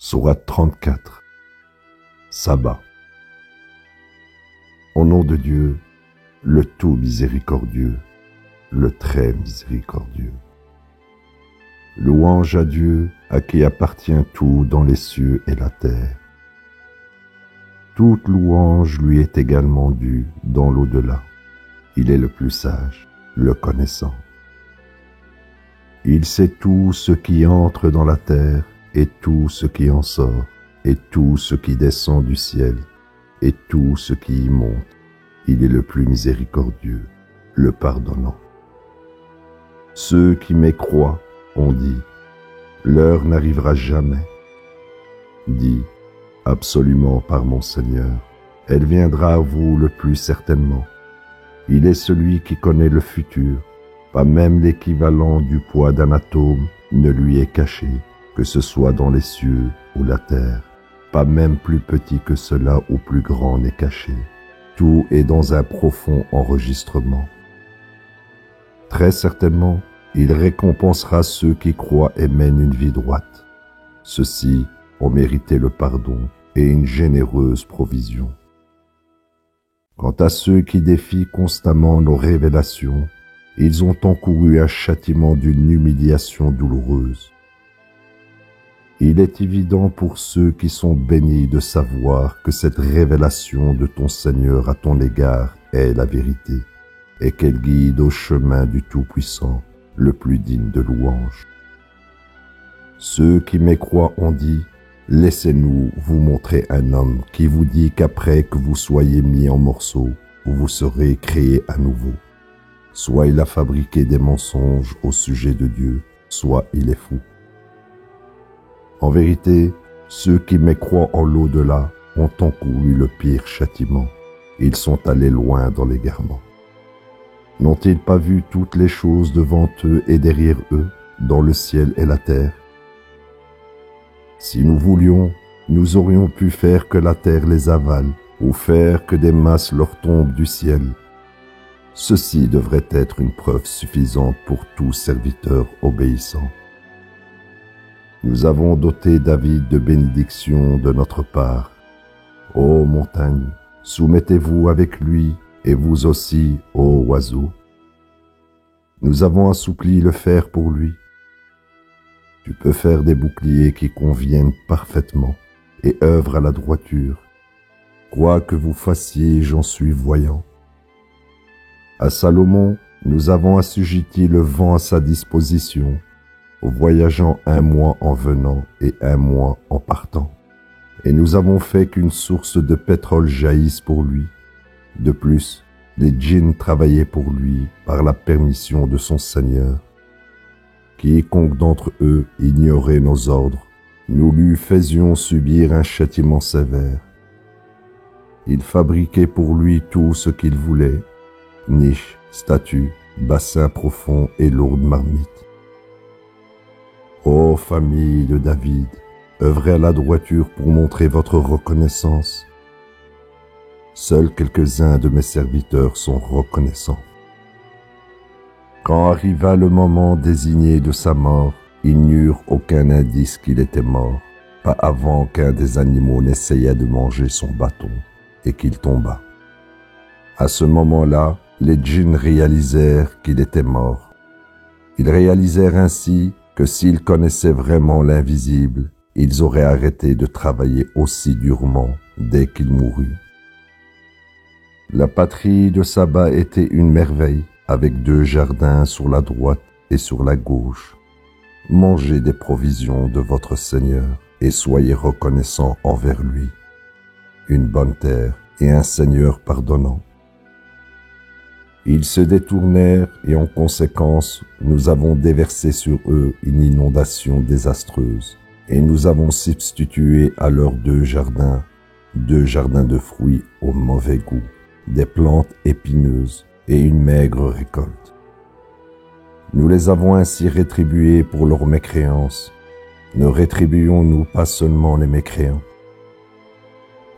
Sourate 34. Sabbat. Au nom de Dieu, le tout miséricordieux, le très miséricordieux. Louange à Dieu, à qui appartient tout dans les cieux et la terre. Toute louange lui est également due dans l'au-delà. Il est le plus sage, le connaissant. Il sait tout ce qui entre dans la terre, et tout ce qui en sort, et tout ce qui descend du ciel, et tout ce qui y monte. Il est le plus miséricordieux, le pardonnant. Ceux qui mécroient ont dit, l'heure n'arrivera jamais. Dis, absolument par mon Seigneur, elle viendra à vous le plus certainement. Il est celui qui connaît le futur, pas même l'équivalent du poids d'un atome ne lui est caché, que ce soit dans les cieux ou la terre, pas même plus petit que cela ou plus grand n'est caché. Tout est dans un profond enregistrement. Très certainement, il récompensera ceux qui croient et mènent une vie droite. Ceux-ci ont mérité le pardon et une généreuse provision. Quant à ceux qui défient constamment nos révélations, ils ont encouru un châtiment d'une humiliation douloureuse. Il est évident pour ceux qui sont bénis de savoir que cette révélation de ton Seigneur à ton égard est la vérité et qu'elle guide au chemin du Tout-Puissant, le plus digne de louange. Ceux qui mécroient ont dit, laissez-nous vous montrer un homme qui vous dit qu'après que vous soyez mis en morceaux, vous serez créés à nouveau. Soit il a fabriqué des mensonges au sujet de Dieu, soit il est fou. En vérité, ceux qui mécroient en l'au-delà ont encouru le pire châtiment. Ils sont allés loin dans l'égarement. N'ont-ils pas vu toutes les choses devant eux et derrière eux, dans le ciel et la terre? Si nous voulions, nous aurions pu faire que la terre les avale, ou faire que des masses leur tombent du ciel. Ceci devrait être une preuve suffisante pour tout serviteur obéissant. Nous avons doté David de bénédictions de notre part. Ô montagne, soumettez-vous avec lui, et vous aussi, ô oiseaux. Nous avons assoupli le fer pour lui. Tu peux faire des boucliers qui conviennent parfaitement et œuvrent à la droiture. Quoi que vous fassiez, j'en suis voyant. À Salomon, nous avons assujetti le vent à sa disposition, voyageant 1 mois en venant et 1 mois en partant. Et nous avons fait qu'une source de pétrole jaillisse pour lui. De plus, les djinns travaillaient pour lui par la permission de son Seigneur. Quiconque d'entre eux ignorait nos ordres, nous lui faisions subir un châtiment sévère. Il fabriquait pour lui tout ce qu'il voulait, niches, statues, bassins profonds et lourdes marmites. Ô famille de David, œuvrez à la droiture pour montrer votre reconnaissance. Seuls quelques-uns de mes serviteurs sont reconnaissants. Quand arriva le moment désigné de sa mort, ils n'eurent aucun indice qu'il était mort, pas avant qu'un des animaux n'essayât de manger son bâton et qu'il tomba. À ce moment-là, les djinns réalisèrent qu'il était mort. Ils réalisèrent ainsi que s'ils connaissaient vraiment l'invisible, ils auraient arrêté de travailler aussi durement dès qu'il mourut. La patrie de Sabbat était une merveille, avec 2 jardins sur la droite et sur la gauche. Mangez des provisions de votre Seigneur et soyez reconnaissants envers lui. Une bonne terre et un Seigneur pardonnant. Ils se détournèrent et en conséquence, nous avons déversé sur eux une inondation désastreuse et nous avons substitué à leurs 2 jardins de fruits au mauvais goût, des plantes épineuses et une maigre récolte. Nous les avons ainsi rétribués pour leurs mécréances. Ne rétribuons-nous pas seulement les mécréants?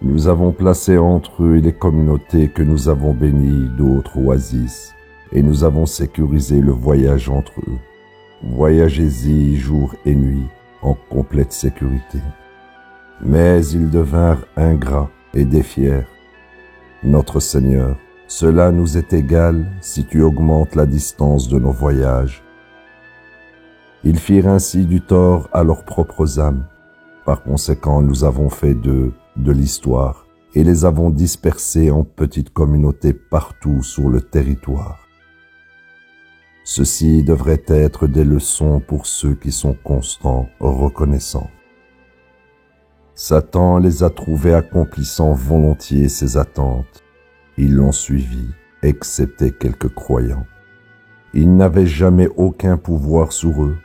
Nous avons placé entre eux et les communautés que nous avons bénies d'autres oasis, et nous avons sécurisé le voyage entre eux. Voyagez-y jour et nuit, en complète sécurité. Mais ils devinrent ingrats et défièrent. Notre Seigneur, cela nous est égal si tu augmentes la distance de nos voyages. Ils firent ainsi du tort à leurs propres âmes. Par conséquent, nous avons fait d'eux de l'histoire et les avons dispersés en petites communautés partout sur le territoire. Ceci devrait être des leçons pour ceux qui sont constants, reconnaissants. Satan les a trouvés accomplissant volontiers ses attentes. Ils l'ont suivi, excepté quelques croyants. Il n'avait jamais aucun pouvoir sur eux,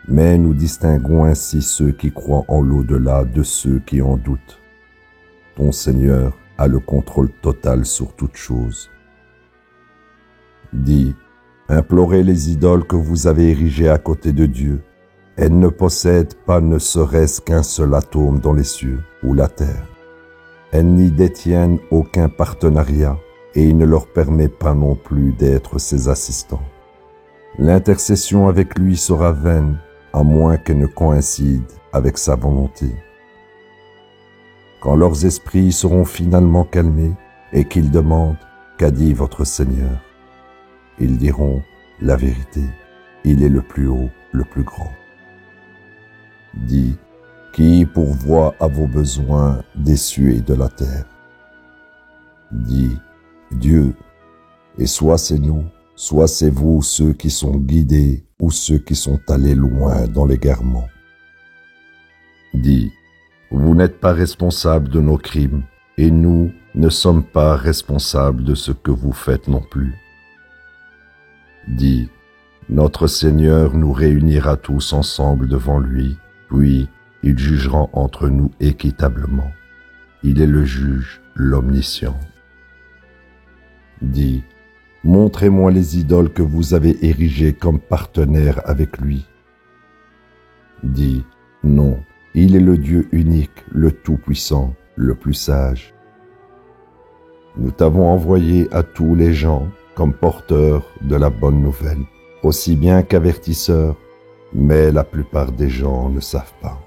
mais nous distinguons ainsi ceux qui croient en l'au-delà de ceux qui en doutent. Ton Seigneur a le contrôle total sur toutes choses. Dis, implorez les idoles que vous avez érigées à côté de Dieu. Elles ne possèdent pas ne serait-ce qu'un seul atome dans les cieux ou la terre. Elles n'y détiennent aucun partenariat et il ne leur permet pas non plus d'être ses assistants. L'intercession avec lui sera vaine, à moins qu'elle ne coïncide avec sa volonté. Quand leurs esprits seront finalement calmés et qu'ils demandent « Qu'a dit votre Seigneur ?» Ils diront « La vérité, il est le plus haut, le plus grand. » Dis « Qui pourvoit à vos besoins des cieux et de la terre ?» Dis « Dieu, et soit c'est nous, soit c'est vous ceux qui sont guidés ou ceux qui sont allés loin dans l'égarement. Dis, vous n'êtes pas responsables de nos crimes, et nous ne sommes pas responsables de ce que vous faites non plus. Dis, notre Seigneur nous réunira tous ensemble devant lui, puis il jugera entre nous équitablement. Il est le juge, l'omniscient. Dis, montrez-moi les idoles que vous avez érigées comme partenaires avec lui. Dis, non, il est le Dieu unique, le Tout-Puissant, le plus sage. Nous t'avons envoyé à tous les gens comme porteurs de la bonne nouvelle, aussi bien qu'avertisseurs, mais la plupart des gens ne savent pas.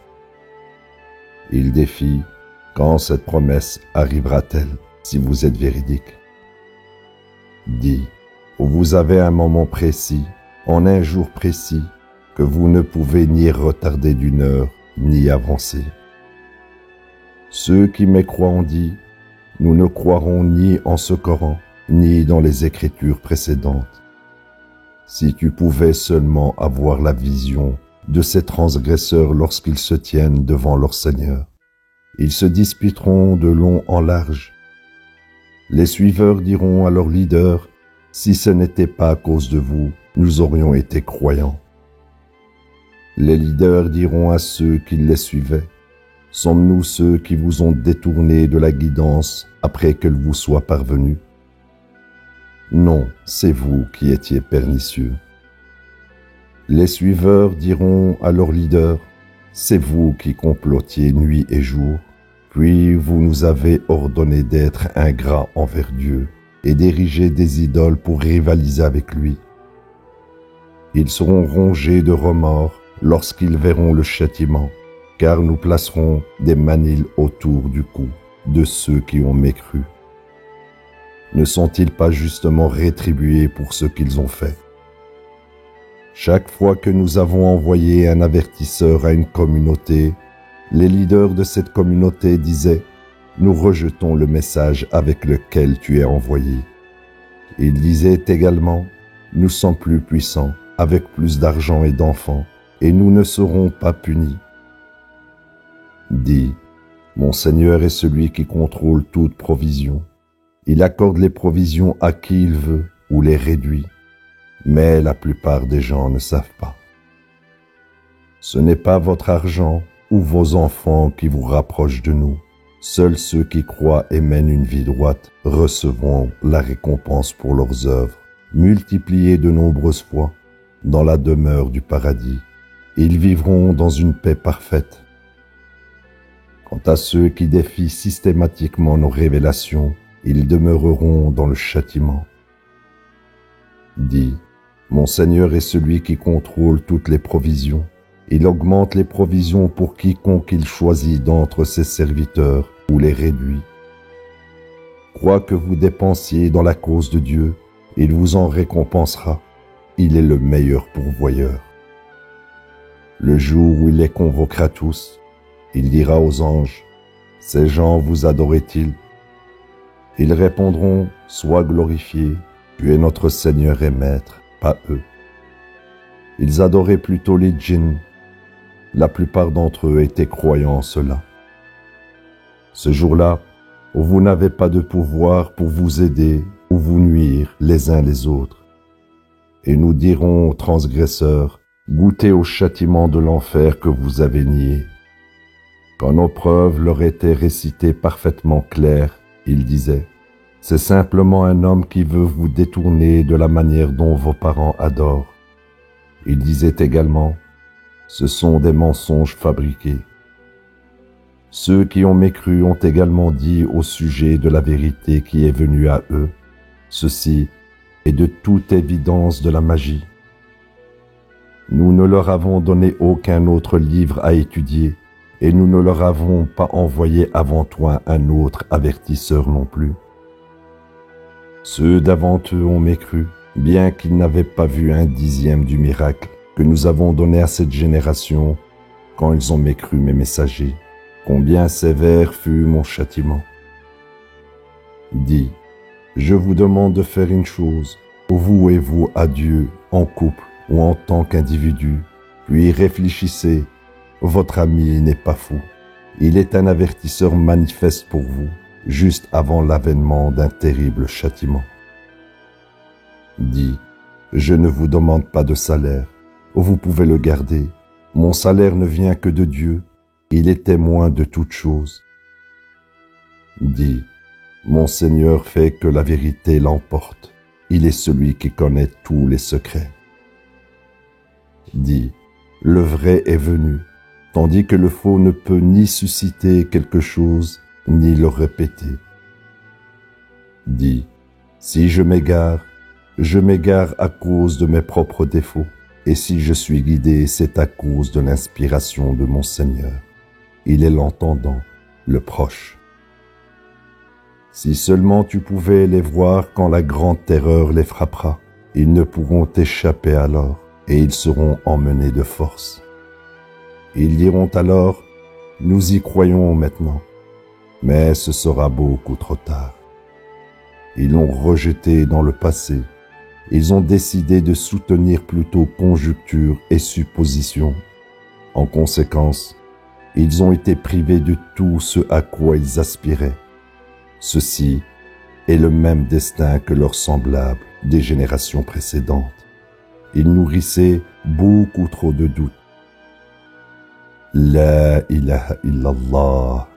Ils défient quand cette promesse arrivera-t-elle si vous êtes véridique. Dis, vous avez un moment précis, en un jour précis, que vous ne pouvez ni retarder d'une heure, ni avancer. Ceux qui mécroient ont dit, nous ne croirons ni en ce Coran, ni dans les Écritures précédentes. Si tu pouvais seulement avoir la vision de ces transgresseurs lorsqu'ils se tiennent devant leur Seigneur, ils se disputeront de long en large. Les suiveurs diront à leur leader, si ce n'était pas à cause de vous, nous aurions été croyants. Les leaders diront à ceux qui les suivaient, sommes-nous ceux qui vous ont détourné de la guidance après qu'elle vous soit parvenue? Non, c'est vous qui étiez pernicieux. Les suiveurs diront à leur leader, c'est vous qui complotiez nuit et jour, puis vous nous avez ordonné d'être ingrats envers Dieu et d'ériger des idoles pour rivaliser avec lui. Ils seront rongés de remords lorsqu'ils verront le châtiment, car nous placerons des manilles autour du cou de ceux qui ont mécru. Ne sont-ils pas justement rétribués pour ce qu'ils ont fait? Chaque fois que nous avons envoyé un avertisseur à une communauté, les leaders de cette communauté disaient « Nous rejetons le message avec lequel tu es envoyé ». Ils disaient également « Nous sommes plus puissants, avec plus d'argent et d'enfants, et nous ne serons pas punis. » Dis, mon Seigneur est celui qui contrôle toute provision. Il accorde les provisions à qui il veut ou les réduit, mais la plupart des gens ne savent pas. Ce n'est pas votre argent ou vos enfants qui vous rapprochent de nous. Seuls ceux qui croient et mènent une vie droite recevront la récompense pour leurs œuvres, multipliées de nombreuses fois, dans la demeure du paradis. Ils vivront dans une paix parfaite. Quant à ceux qui défient systématiquement nos révélations, ils demeureront dans le châtiment. Dis, mon Seigneur est celui qui contrôle toutes les provisions. Il augmente les provisions pour quiconque il choisit d'entre ses serviteurs ou les réduit. Quoi que vous dépensiez dans la cause de Dieu, il vous en récompensera. Il est le meilleur pourvoyeur. Le jour où il les convoquera tous, il dira aux anges, « Ces gens vous adoraient-ils » Ils répondront, « Sois glorifié, tu es notre Seigneur et Maître, pas eux. » Ils adoraient plutôt les djinns. La plupart d'entre eux étaient croyants en cela. Ce jour-là, vous n'avez pas de pouvoir pour vous aider ou vous nuire les uns les autres. Et nous dirons aux transgresseurs, goûtez au châtiment de l'enfer que vous avez nié. Quand nos preuves leur étaient récitées parfaitement claires, ils disaient, c'est simplement un homme qui veut vous détourner de la manière dont vos parents adorent. Ils disaient également, ce sont des mensonges fabriqués. Ceux qui ont mécru ont également dit au sujet de la vérité qui est venue à eux, ceci est de toute évidence de la magie. Nous ne leur avons donné aucun autre livre à étudier et nous ne leur avons pas envoyé avant toi un autre avertisseur non plus. Ceux d'avant eux ont mécru, bien qu'ils n'avaient pas vu un dixième du miracle que nous avons donné à cette génération quand ils ont mécru mes messagers. Combien sévère fut mon châtiment. Dis, je vous demande de faire une chose, vouez-vous à Dieu en couple ou en tant qu'individu, puis réfléchissez, votre ami n'est pas fou, il est un avertisseur manifeste pour vous, juste avant l'avènement d'un terrible châtiment. Dis, je ne vous demande pas de salaire, vous pouvez le garder, mon salaire ne vient que de Dieu, il est témoin de toutes choses. Dis, mon Seigneur fait que la vérité l'emporte, il est celui qui connaît tous les secrets. Dis, le vrai est venu, tandis que le faux ne peut ni susciter quelque chose, ni le répéter. Dis, si je m'égare à cause de mes propres défauts, et si je suis guidé, c'est à cause de l'inspiration de mon Seigneur. Il est l'entendant, le proche. Si seulement tu pouvais les voir quand la grande terreur les frappera, ils ne pourront échapper alors, et ils seront emmenés de force. Ils diront alors, nous y croyons maintenant, mais ce sera beaucoup trop tard. Ils l'ont rejeté dans le passé, ils ont décidé de soutenir plutôt conjectures et suppositions. En conséquence, ils ont été privés de tout ce à quoi ils aspiraient. Ceci est le même destin que leurs semblables des générations précédentes. Ils nourrissaient beaucoup trop de doutes. La ilaha illallah.